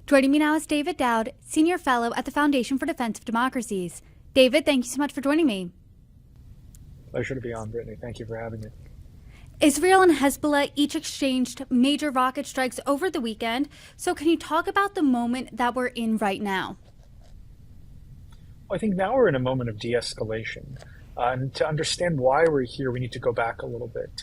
Joining me now is David Daoud, Senior Fellow at the Foundation for Defense of Democracies. David, thank you so much for joining me. Pleasure to be on, Brittany. Thank you for having me. Israel and Hezbollah each exchanged major rocket strikes over the weekend. So can you talk about the moment that we're in right now? Well, I think now we're in a moment of de-escalation. And to understand why we're here, we need to go back a little bit.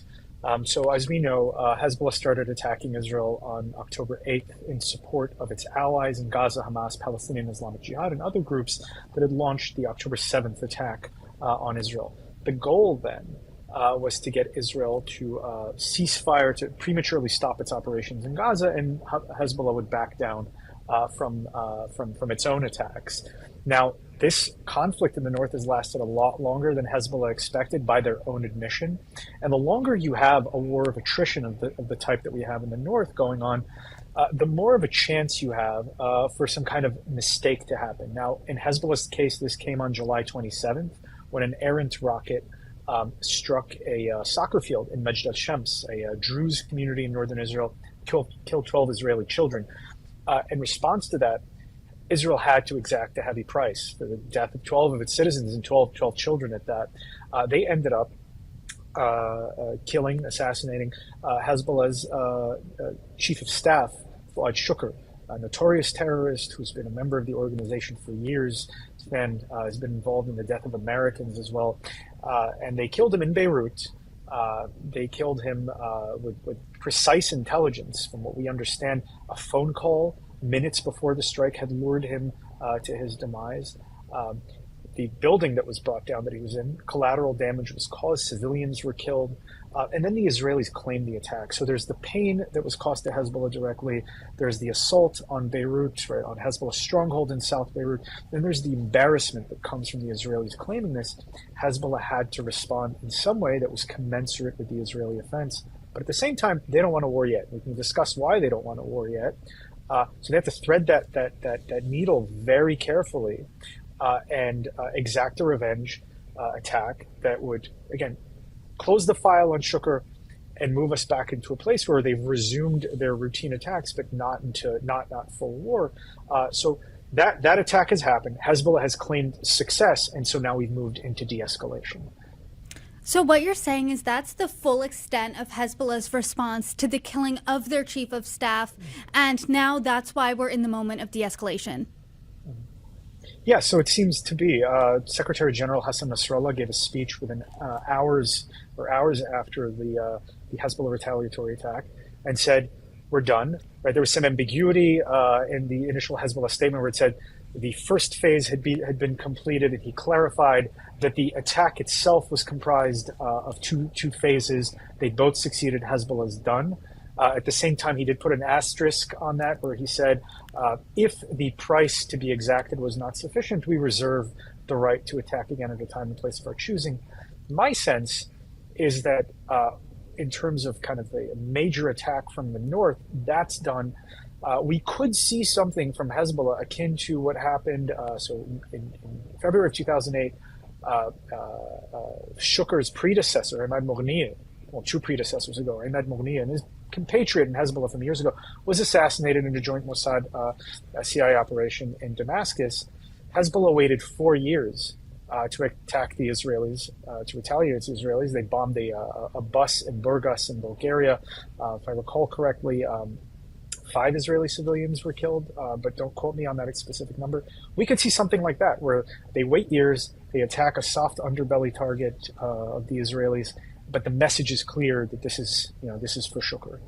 So as we know, Hezbollah started attacking Israel on October 8th in support of its allies in Gaza, Hamas, Palestinian Islamic Jihad, and other groups that had launched the October 7th attack on Israel. The goal then was to get Israel to cease fire, to prematurely stop its operations in Gaza, and Hezbollah would back down from its own attacks. Now, this conflict in the north has lasted a lot longer than Hezbollah expected by their own admission. And the longer you have a war of attrition of the type that we have in the north going on, the more of a chance you have for some kind of mistake to happen. Now, in Hezbollah's case, this came on July 27th when an errant rocket struck a soccer field in Majd al-Shams, a Druze community in northern Israel, killed 12 Israeli children. In response to that, Israel had to exact a heavy price for the death of 12 of its citizens and 12 children at that. They ended up assassinating Hezbollah's chief of staff, Fuad Shukr, a notorious terrorist who's been a member of the organization for years and has been involved in the death of Americans as well. And they killed him in Beirut. They killed him with precise intelligence. From what we understand, a phone call minutes before the strike had lured him to his demise. The building that was brought down that he was in, collateral damage was caused, civilians were killed, and then the Israelis claimed the attack. So there's the pain that was caused to Hezbollah directly, there's the assault on Beirut, right, on Hezbollah's stronghold in South Beirut, then there's the embarrassment that comes from the Israelis claiming this. Hezbollah had to respond in some way that was commensurate with the Israeli offense. But at the same time, they don't want a war yet. We can discuss why they don't want a war yet. So they have to thread that needle very carefully and exact a revenge attack that would, again, close the file on Shukr and move us back into a place where they've resumed their routine attacks, but not full war. So that attack has happened. Hezbollah has claimed success, and so now we've moved into de-escalation. So what you're saying is that's the full extent of Hezbollah's response to the killing of their chief of staff, and now that's why we're in the moment of de-escalation. Yeah, so it seems to be. Secretary General Hassan Nasrallah gave a speech within hours after the Hezbollah retaliatory attack and said, we're done. Right? There was some ambiguity in the initial Hezbollah statement where it said the first phase had been completed, and he clarified that the attack itself was comprised of two phases. They both succeeded. Hezbollah's done. At the same time, he did put an asterisk on that where he said, if the price to be exacted was not sufficient, we reserve the right to attack again at a time and place of our choosing. My sense is that in terms of kind of a major attack from the north, that's done. We could see something from Hezbollah akin to what happened. So in February of 2008, Shukr's predecessor, Ahmad Moghniya, well, two predecessors ago, Ahmad Moghniya and his compatriot in Hezbollah from years ago, was assassinated in a joint Mossad CIA operation in Damascus. Hezbollah waited 4 years to attack the Israelis, to retaliate against the Israelis. They bombed a bus in Burgas in Bulgaria. If I recall correctly, 5 Israeli civilians were killed, but don't quote me on that specific number. We could see something like that, where they wait years, they attack a soft underbelly target of the Israelis, but the message is clear that this is for Shukr.